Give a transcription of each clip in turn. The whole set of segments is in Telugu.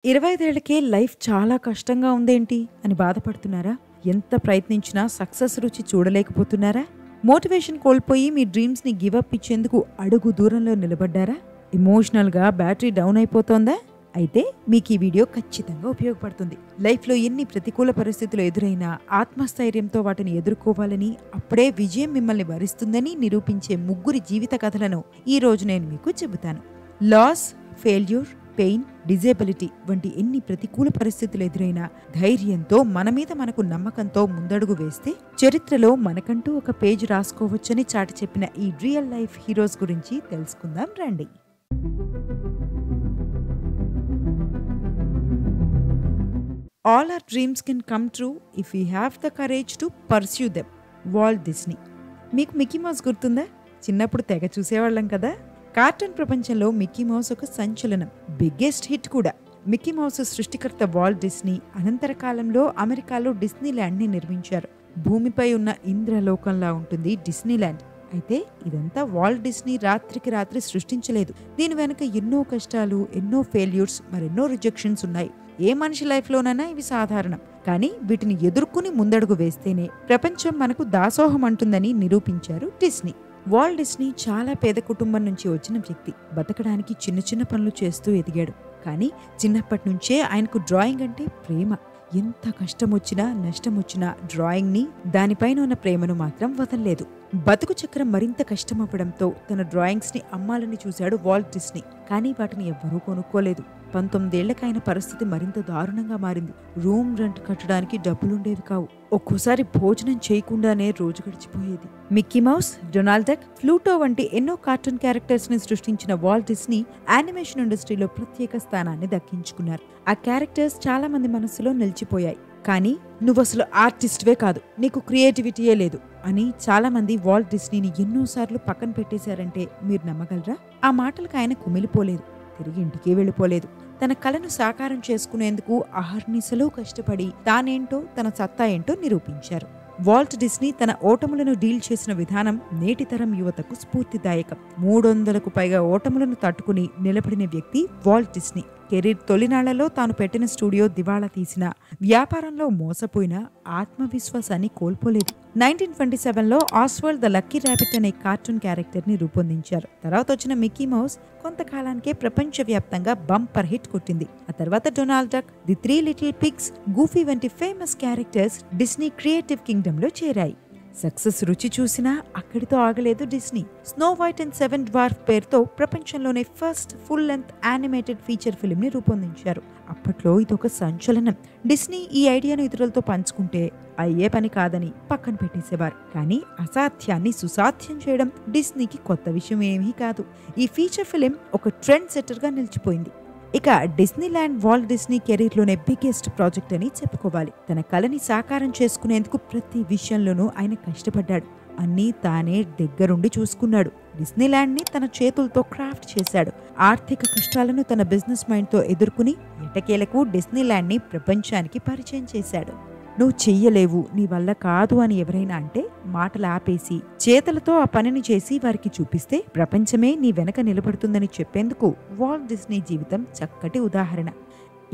25 ఏళ్లకే లైఫ్ చాలా కష్టంగా ఉందేంటి అని బాధపడుతున్నారా? ఎంత ప్రయత్నించినా సక్సెస్ రుచి చూడలేకపోతున్నారా? మోటివేషన్ కోల్పోయి మీ డ్రీమ్స్‌ని గివ్ అప్ ఇచ్చేందుకు అడుగు దూరంలో నిలబడ్డారా? ఎమోషనల్‌గా బ్యాటరీ డౌన్ అయిపోతోందా? అయితే మీకు ఈ వీడియో ఖచ్చితంగా ఉపయోగపడుతుంది. లైఫ్‌లో ఎన్ని ప్రతికూల పరిస్థితులు ఎదురైనా ఆత్మస్థైర్యంతో వాటిని ఎదుర్కోవాలని, అప్పుడే విజయం మిమ్మల్ని వరిస్తుందని నిరూపించే ముగ్గురి జీవిత కథలను ఈ రోజు నేను మీకు చెబుతాను. లాస్, ఫెయిల్యూర్, పెయిన్, డిజేబిలిటీ వంటి ఎన్ని ప్రతికూల పరిస్థితులు ఎదురైనా ధైర్యంతో మన మీద మనకు నమ్మకంతో ముందడుగు వేస్తే చరిత్రలో మనకంటూ ఒక పేజ్ రాసుకోవచ్చని చాటి చెప్పిన ఈ రియల్ లైఫ్ హీరోస్ గురించి తెలుసుకుందాం రండి. All our dreams can come true if we have the courage to pursue them. Walt Disney. మీకు మిక్కీ మౌస్ గుర్తుందా? చిన్నప్పుడు తెగ చూసేవాళ్ళం కదా. కార్టూన్ ప్రపంచంలో మిక్కీ మౌస్ ఒక సంచలనం, బిగ్గెస్ట్ హిట్ కూడా. మిక్కీ మౌస్ సృష్టికర్త వాల్ట్ డిస్నీ అనంతర కాలంలో అమెరికాలో డిస్నీ ల్యాండ్ ని నిర్మించారు. భూమిపై ఉన్న ఇంద్రలోకంలా ఉంటుంది డిస్నీ ల్యాండ్. అయితే ఇదంతా వాల్ట్ డిస్నీ రాత్రికి రాత్రి సృష్టించలేదు. దీని వెనక ఎన్నో కష్టాలు, ఎన్నో ఫెయిల్యూర్స్, మరెన్నో రిజెక్షన్స్ ఉన్నాయి. ఏ మనిషి లైఫ్లోనైనా ఇవి సాధారణం. కానీ వీటిని ఎదుర్కొని ముందడుగు వేస్తేనే ప్రపంచం మనకు దాసోహం అంటుందని నిరూపించారు డిస్నీ. వాల్ట్ డిస్నీ చాలా పేద కుటుంబం నుంచి వచ్చిన వ్యక్తి. బతకడానికి చిన్న చిన్న పనులు చేస్తూ ఎదిగాడు. కానీ చిన్నప్పటి నుంచే ఆయనకు డ్రాయింగ్ అంటే ప్రేమ. ఎంత కష్టం వచ్చినా నష్టం వచ్చినా డ్రాయింగ్ని, దానిపైన ఉన్న ప్రేమను మాత్రం వదల్లేదు. బతుకు చక్రం మరింత కష్టమవ్వడంతో తన డ్రాయింగ్స్ని అమ్మాలని చూశాడు వాల్ట్ డిస్నీ. కానీ వాటిని ఎవ్వరూ కొనుక్కోలేదు. 19 ఏళ్లకైన పరిస్థితి మరింత దారుణంగా మారింది. రూమ్ రెంట్ కట్టడానికి డబ్బులుండేవి కావు. ఒక్కోసారి భోజనం చేయకుండానే రోజు గడిచిపోయేది. Mickey Mouse, Donald Duck, Pluto వంటి ఎన్నో కార్టూన్ క్యారెక్టర్స్ ని సృష్టించిన వాల్ట్ డిస్నీ యానిమేషన్ ఇండస్ట్రీలో ప్రత్యేక స్థానాన్ని దక్కించుకున్నారు. ఆ క్యారెక్టర్స్ చాలా మంది మనసులో నిలిచిపోయాయి. కానీ నువ్వసలు ఆర్టిస్ట్వే కాదు, నీకు క్రియేటివిటీయే లేదు అని చాలా మంది వాల్ట్ డిస్నీని ఎన్నోసార్లు పక్కన పెట్టేశారంటే మీరు నమ్మగలరా? ఆ మాటలకు ఆయన కుమిలిపోలేదు, తిరిగి ఇంటికి వెళ్ళిపోలేదు. తన కళను సాకారం చేసుకునేందుకు అహర్నిశలో కష్టపడి తానేంటో, తన సత్తా ఏంటో నిరూపించారు. వాల్ట్ డిస్నీ తన ఓటములను డీల్ చేసిన విధానం నేటి తరం యువతకు స్ఫూర్తిదాయకం. 300కు పైగా ఓటములను తట్టుకుని నిలబడిన వ్యక్తి వాల్ట్ డిస్నీ. కెరీర్ తొలినాళ్లలో తాను పెట్టిన స్టూడియో దివాళా తీసిన, వ్యాపారంలో మోసపోయిన ఆత్మవిశ్వాసాన్ని కోల్పోలేదు. 1927లో ఆస్వాల్డ్ ద లక్కీ ర్యాబిట్ అనే కార్టూన్ క్యారెక్టర్ ని రూపొందించారు. తర్వాత వచ్చిన మిక్కీ మౌస్ కొంతకాలానికే ప్రపంచవ్యాప్తంగా బంపర్ హిట్ కొట్టింది. ఆ తర్వాత Donald Duck, the 3 little pigs, Goofy వంటి famous characters Disney creative kingdom లో చేరాయి. సక్సెస్ రుచి చూసినా అక్కడితో ఆగలేదు Disney. Snow White and 7 dwarf పేరుతో ప్రపంచంలోనే first full length animated feature film ని రూపొందించారు. అప్పట్లో ఇదొక సంచలనం. డిస్నీ ఈ ఐడియాను ఇతరులతో పంచుకుంటే అయ్యే పని కాదని పక్కన పెట్టేసేవారు. కానీ అసాధ్యాన్ని సుసాధ్యం చేయడం డిస్నీకి కొత్త విషయం ఏమీ కాదు. ఈ ఫీచర్ ఫిల్మ్ ఒక ట్రెండ్ సెట్టర్ గా నిలిచిపోయింది. ఇక డిస్నీల్యాండ్ వాల్ట్ డిస్నీ కెరీర్లోనే బిగ్గెస్ట్ ప్రాజెక్ట్ అని చెప్పుకోవాలి. తన కళని సాకారం చేసుకునేందుకు ప్రతి విషయంలోనూ ఆయన కష్టపడ్డాడు. అన్నీ తానే దగ్గరుండి చూసుకున్నాడు. డిస్నీల్యాండ్ని తన చేతులతో క్రాఫ్ట్ చేశాడు. ఆర్థిక కష్టాలను తన బిజినెస్ మైండ్తో ఎదుర్కొని ఎటకేలకు డిస్నీల్యాండ్ని ప్రపంచానికి పరిచయం చేశాడు. నువ్వు చెయ్యలేవు, నీ వల్ల కాదు అని ఎవరైనా అంటే మాటలు ఆపేసి చేతులతో ఆ పనిని చేసి వారికి చూపిస్తే ప్రపంచమే నీ వెనక నిలబడుతుందని చెప్పేందుకు వాల్ట్ డిస్నీ జీవితం చక్కటి ఉదాహరణ.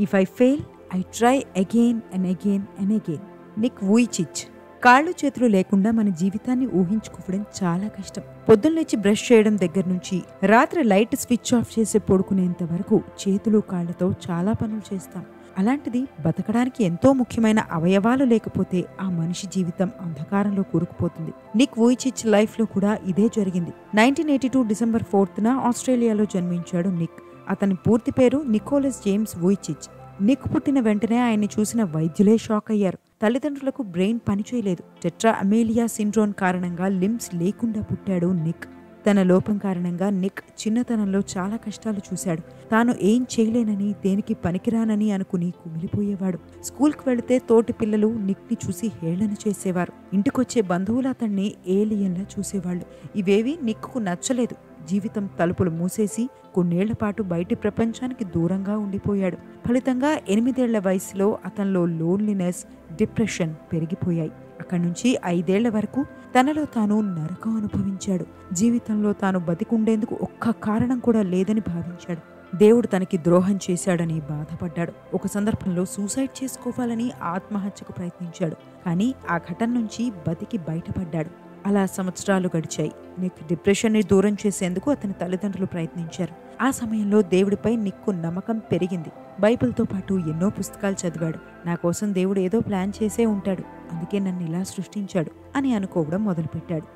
If I fail, I try again and again and again. Nick Vujicic. కాళ్ళు చేతులు లేకుండా మన జీవితాన్ని ఊహించుకోవడం చాలా కష్టం. పొద్దున్న లేచి బ్రష్ చేయడం దగ్గర నుంచి రాత్రి లైట్ స్విచ్ ఆఫ్ చేసి పడుకునేంత వరకు చేతులు కాళ్లతో చాలా పనులు చేస్తాం. అలాంటిది బతకడానికి ఎంతో ముఖ్యమైన అవయవాలు లేకపోతే ఆ మనిషి జీవితం అంధకారంలో కూరుకుపోతుంది. నిక్ వూయిచిచ్ లైఫ్ లో కూడా ఇదే జరిగింది. 1982 డిసెంబర్ 4న ఆస్ట్రేలియాలో జన్మించాడు నిక్. అతని పూర్తి పేరు నికోలస్ జేమ్స్ వూయిచిచ్. నిక్ పుట్టిన వెంటనే ఆయన్ని చూసిన వైద్యులే షాక్ అయ్యారు. తల్లిదండ్రులకు బ్రెయిన్ పనిచేయలేదు. టెట్రా అమేలియా సిండ్రోమ్ కారణంగా లిమ్స్ లేకుండా పుట్టాడు నిక్. తన లోపం కారణంగా నిక్ చిన్నతనంలో చాలా కష్టాలు చూశాడు. తాను ఏం చేయలేనని, దేనికి పనికిరానని అనుకుని కుమిలిపోయేవాడు. స్కూల్కి వెళితే తోటి పిల్లలు నిక్ని చూసి హేళన చేసేవారు. ఇంటికొచ్చే బంధువులు అతన్ని ఏలియన్లా చూసేవాళ్ళు. ఇవేవి నిక్కు నచ్చలేదు. జీవితం తలుపులు మూసేసి కొన్నేళ్ల పాటు బయటి ప్రపంచానికి దూరంగా ఉండిపోయాడు. ఫలితంగా 8 ఏళ్ల వయసులో అతనిలో లోన్లీనెస్, డిప్రెషన్ పెరిగిపోయాయి. అక్కడి నుంచి 5 ఏళ్ల వరకు తనలో తాను నరకం అనుభవించాడు. జీవితంలో తాను బతికుండేందుకు ఒక్క కారణం కూడా లేదని భావించాడు. దేవుడు తనకి ద్రోహం చేశాడని బాధపడ్డాడు. ఒక సందర్భంలో సూసైడ్ చేసుకోవాలని ఆత్మహత్యకు ప్రయత్నించాడు. కానీ ఆ ఘటన నుంచి బతికి బయటపడ్డాడు. అలా సంవత్సరాలు గడిచాయి. నిక్ డిప్రెషన్ని దూరం చేసేందుకు అతని తల్లిదండ్రులు ప్రయత్నించారు. ఆ సమయంలో దేవుడిపై నిక్కు నమ్మకం పెరిగింది. బైబిల్తో పాటు ఎన్నో పుస్తకాలు చదివాడు. నా కోసం దేవుడు ఏదో ప్లాన్ చేసే ఉంటాడు, అందుకే నన్ను ఇలా సృష్టించాడు అని అనుకోవడం మొదలుపెట్టాడు.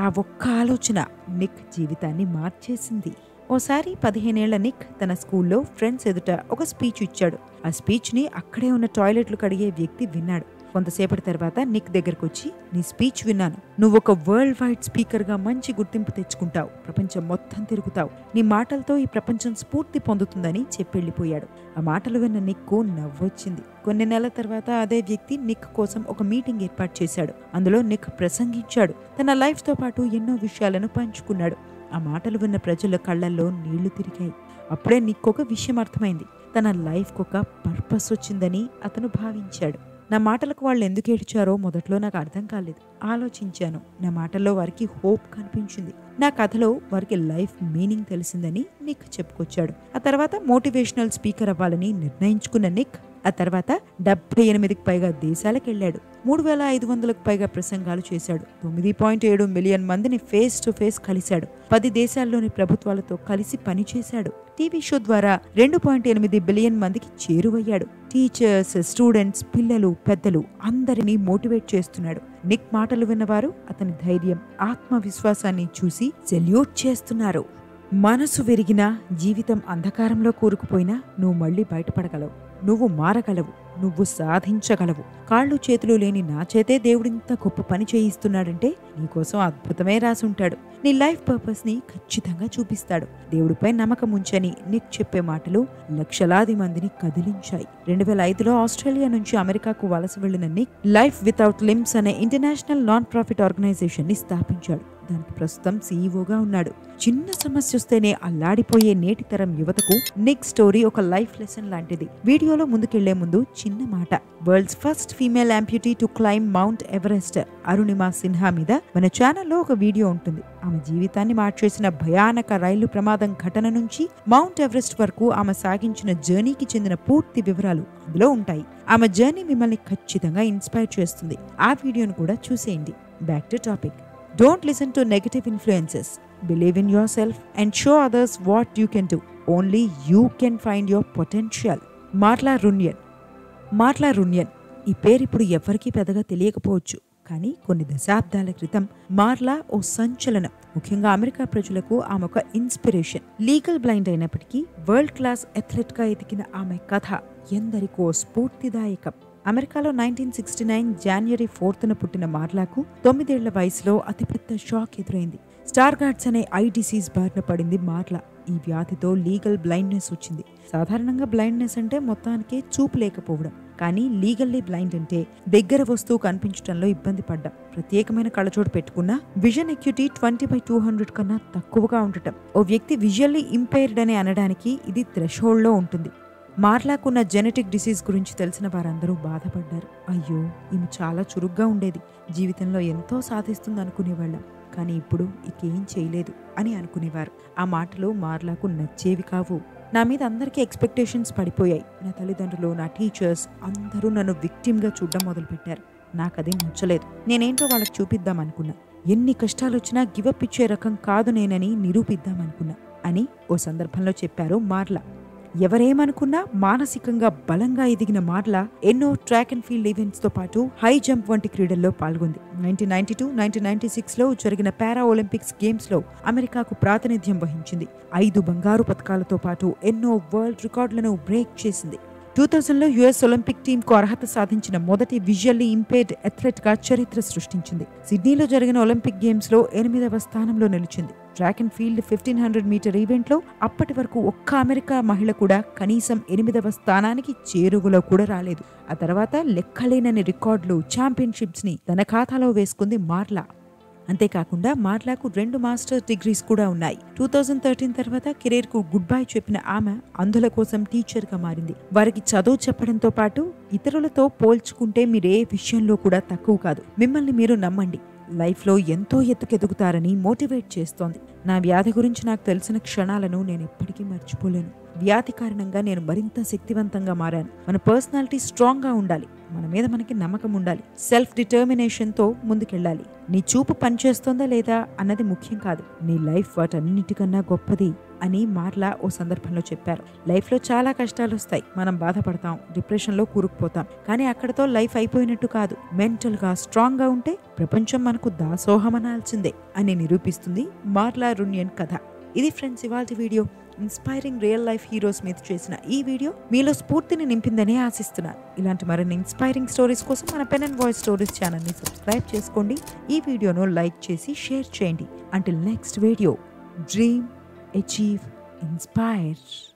ఆ ఒక్క ఆలోచన నిక్ జీవితాన్ని మార్చేసింది. ఓసారి 15 ఏళ్ల నిక్ తన స్కూల్లో ఫ్రెండ్స్ ఎదుట ఒక స్పీచ్ ఇచ్చాడు. ఆ స్పీచ్ని అక్కడే ఉన్న టాయిలెట్లు కడిగే వ్యక్తి విన్నాడు. కొంతసేపటి తర్వాత నిక్ దగ్గరకు వచ్చి, నీ స్పీచ్ విన్నాను, నువ్వు ఒక వరల్డ్ వైడ్ స్పీకర్గా మంచి గుర్తింపు తెచ్చుకుంటావు, ప్రపంచం మొత్తం తిరుగుతావు, నీ మాటలతో ఈ ప్రపంచం స్ఫూర్తి పొందుతుందని చెప్పెళ్ళిపోయాడు. ఆ మాటలు విన్న నిక్కు నవ్వొచ్చింది. కొన్ని నెలల తర్వాత అదే వ్యక్తి నిక్ కోసం ఒక మీటింగ్ ఏర్పాటు చేశాడు. అందులో నిక్ ప్రసంగించాడు. తన లైఫ్తో పాటు ఎన్నో విషయాలను పంచుకున్నాడు. ఆ మాటలు విన్న ప్రజల కళ్లల్లో నీళ్లు తిరిగాయి. అప్పుడే నిక్ ఒక విషయం అర్థమైంది. తన లైఫ్కి ఒక పర్పస్ వచ్చిందని అతను భావించాడు. నా మాటలకు వాళ్ళు ఎందుకు ఏడ్చారో మొదట్లో నాకు అర్థం కాలేదు. ఆలోచించాను. నా మాటల్లో వారికి హోప్ కనిపించింది. నా కథలో వారికి లైఫ్ మీనింగ్ తెలిసిందని నిక్ చెప్పుకొచ్చాడు. ఆ తర్వాత మోటివేషనల్ స్పీకర్ అవ్వాలని నిర్ణయించుకున్న నిక్ ఆ తర్వాత 78కి పైగా దేశాలకు వెళ్ళాడు. 3500కు పైగా ప్రసంగాలు చేశాడు. 9.7 మిలియన్ మందిని ఫేస్ టు ఫేస్ కలిశాడు. 10 దేశాల్లోని ప్రభుత్వాలతో కలిసి పనిచేశాడు. టీవీ షో ద్వారా 2.8 బిలియన్ మందికి చేరువయ్యాడు. టీచర్స్, స్టూడెంట్స్, పిల్లలు, పెద్దలు అందరినీ మోటివేట్ చేస్తున్నాడు. నిక్ మాటలు విన్నవారు అతని ధైర్యం, ఆత్మవిశ్వాసాన్ని చూసి సెల్యూట్ చేస్తున్నారు. మనసు విరిగినా, జీవితం అంధకారంలో కూరుకుపోయినా నువ్వు మళ్ళీ బయటపడగలవు. నువ్వు మారగలవు. నువ్వు సాధించగలవు. కాళ్ళు చేతులు లేని నా చేతే దేవుడింత గొప్ప పని చేయిస్తున్నాడంటే నీకోసం అద్భుతమే రాసుంటాడు. నీ లైఫ్ పర్పస్ ని ఖచ్చితంగా చూపిస్తాడు. దేవుడిపై నమ్మకం ఉంచని నిక్ చెప్పే మాటలు లక్షలాది మందిని కదిలించాయి. 2005లో ఆస్ట్రేలియా నుంచి అమెరికాకు వలస వెళ్లిన నిక్ లైఫ్ వితౌట్ లింబ్స్ అనే ఇంటర్నేషనల్ నాన్ ప్రాఫిట్ ఆర్గనైజేషన్ ని స్థాపించాడు. దానికి ప్రస్తుతం సీఈఓగా ఉన్నాడు. చిన్న సమస్య వస్తేనే అల్లాడిపోయే నేటి తరం యువతకు నిక్ స్టోరీ ఒక లైఫ్ లెసన్ లాంటిది. వీడియోలో ముందుకెళ్లే ముందు చిన్న మాట. World's first female amputee to climb Mount Everest Arunima Sinha మీద మన ఛానల్లో ఒక వీడియో ఉంటుంది. ఆమె జీవితాన్ని మార్చేసిన భయానక రైలు ప్రమాదం ఘటన నుంచి మౌంట్ ఎవరెస్ట్ వరకు ఆమె సాగించిన జర్నీకి చెందిన పూర్తి వివరాలు అందులో ఉంటాయి. ఆమె జర్నీ మిమ్మల్ని ఖచ్చితంగా ఇన్స్పైర్ చేస్తుంది. ఆ వీడియోను కూడా చూసేయండి. Back to topic. Don't listen to negative influences. Believe in yourself and show others what you can do. Only you can find your potential. మార్లా రున్యన్ ఈ పేరు ఇప్పుడు ఎవరికీ పెద్దగా తెలియకపోవచ్చు. కానీ కొన్ని దశాబ్దాల క్రితం మార్లా ఓ సంచలనం. ముఖ్యంగా అమెరికా ప్రజలకు ఆమె ఒక ఇన్స్పిరేషన్. లీగల్ బ్లైండ్ అయినప్పటికీ వరల్డ్ క్లాస్ అథ్లెట్గా ఎదిగిన ఆమె కథ ఎందరికో స్ఫూర్తిదాయకం. అమెరికాలో 1969 జనవరి 4న పుట్టిన మార్లాకు 9 ఏళ్ల వయసులో అతిపెద్ద షాక్ ఎదురైంది. స్టార్గార్డ్స్ అనే ఐ డిసీజ్ బారిన పడింది మార్లా. ఈ వ్యాధితో లీగల్ బ్లైండ్నెస్ వచ్చింది. సాధారణంగా బ్లైండ్నెస్ అంటే మొత్తానికి చూపు లేకపోవడం. కానీ లీగల్లీ బ్లైండ్ అంటే దగ్గర వస్తువు కనిపించడంలో ఇబ్బంది పడ్డం. ప్రత్యేకమైన కళ్ళజోడు పెట్టుకున్నా విజన్ ఎక్యూటీ 20/200 కన్నా తక్కువగా ఉండటం. ఓ వ్యక్తి విజువల్లీ ఇంపైర్డ్ అని అనడానికి ఇది థ్రెషోల్డ్లో ఉంటుంది. మార్లాకున్న జెనెటిక్ డిసీజ్ గురించి తెలిసిన వారందరూ బాధపడ్డారు. అయ్యో, ఈమె చాలా చురుగ్గా ఉండేది, జీవితంలో ఎంతో సాధిస్తుంది అనుకునేవాళ్ళం. కానీ ఇప్పుడు ఇకేం చేయలేదు అని అనుకునేవారు. ఆ మాటలు మార్లాకు నచ్చేవి కావు. నా మీద అందరికీ ఎక్స్పెక్టేషన్స్ పడిపోయాయి. నా తల్లిదండ్రులు, నా టీచర్స్ అందరూ నన్ను విక్టిమ్గా చూడడం మొదలుపెట్టారు. నాకది నచ్చలేదు. నేనేంటో వాళ్ళకి చూపిద్దామనుకున్నా. ఎన్ని కష్టాలు వచ్చినా గివప్ ఇచ్చే రకం కాదు నేనని నిరూపిద్దామనుకున్నా అని ఓ సందర్భంలో చెప్పారు మార్లా. ఎవరేమనుకున్నా మానసికంగా బలంగా ఎదిగిన మార్లా ఎన్నో ట్రాక్ అండ్ ఫీల్డ్ ఈవెంట్స్ తో పాటు హై జంప్ వంటి క్రీడల్లో పాల్గొంది. 1992, 1996లో జరిగిన పారా ఒలింపిక్స్ గేమ్స్ లో అమెరికాకు ప్రాతినిధ్యం వహించింది. 5 బంగారు పతకాలతో పాటు ఎన్నో వరల్డ్ రికార్డులను బ్రేక్ చేసింది. 2000లో యుఎస్ ఒలింపిక్ టీమ్ కు అర్హత సాధించిన మొదటి విజువల్లీ ఇంపేర్డ్ అథ్లెట్ గా చరిత్ర సృష్టించింది. సిడ్నీలో జరిగిన ఒలింపిక్ గేమ్స్ లో 8వ స్థానంలో నిలిచింది. Track and field 1500 meter event లో అప్పటి వరకు ఒక్క అమెరికా మహిళ కూడా కనీసం 8వ స్థానానికి చేరువలో కూడా రాలేదు. ఆ తర్వాత లెక్కలేనని రికార్డులు, ఛాంపియన్షిప్స్ ని తన ఖాతాలో వేసుకుంది మార్లా. అంతేకాకుండా మార్లాకు 2 మాస్టర్స్ డిగ్రీస్ కూడా ఉన్నాయి. 2013 తర్వాత కెరీర్ కు గుడ్ బై చెప్పిన ఆమె అంధుల కోసం టీచర్ గా మారింది. వారికి చదువు చెప్పడంతో పాటు ఇతరులతో పోల్చుకుంటే మీరే విషయంలో కూడా తక్కువ కాదు, మిమ్మల్ని మీరు నమ్మండి, లైఫ్లో ఎంతో ఎత్తుకెదుగుతారని మోటివేట్ చేస్తోంది. నా వ్యాధి గురించి నాకు తెలిసిన క్షణాలను నేను ఎప్పటికీ మర్చిపోలేను. వ్యాధి కారణంగా నేను మరింత శక్తివంతంగా మారాను. మన పర్సనాలిటీ స్ట్రాంగ్గా ఉండాలి. మన మీద మనకి నమ్మకం ఉండాలి. సెల్ఫ్ డిటర్మినేషన్తో ముందుకెళ్ళాలి. నీ చూపు పనిచేస్తోందా లేదా అన్నది ముఖ్యం కాదు. నీ లైఫ్ వాటన్నిటికన్నా గొప్పది అని మార్లా ఓ సందర్భంలో చెప్పారు. లైఫ్లో చాలా కష్టాలు వస్తాయి. మనం బాధపడతాం, డిప్రెషన్లో కూరుకుపోతాం. కానీ అక్కడతో లైఫ్ అయిపోయినట్టు కాదు. మెంటల్గా స్ట్రాంగ్గా ఉంటే ప్రపంచం మనకు దాసోహమనాల్సిందే అని నిరూపిస్తుంది మార్లా రున్యన్ కథ. ఇది ఫ్రెండ్స్ ఇవాల్టి video. Inspiring real life heroes మీద చేసిన ఈ వీడియో మీలో స్ఫూర్తిని నింపిందని ఆశిస్తున్నాను. ఇలాంటి మరిన్ని ఇన్స్పైరింగ్ స్టోరీస్ కోసం మన పెన్ అండ్ వాయిస్ స్టోరీస్ ఛానల్ని సబ్స్క్రైబ్ చేసుకోండి. ఈ వీడియోను లైక్ చేసి షేర్ చేయండి. Until next video, dream, achieve, inspire.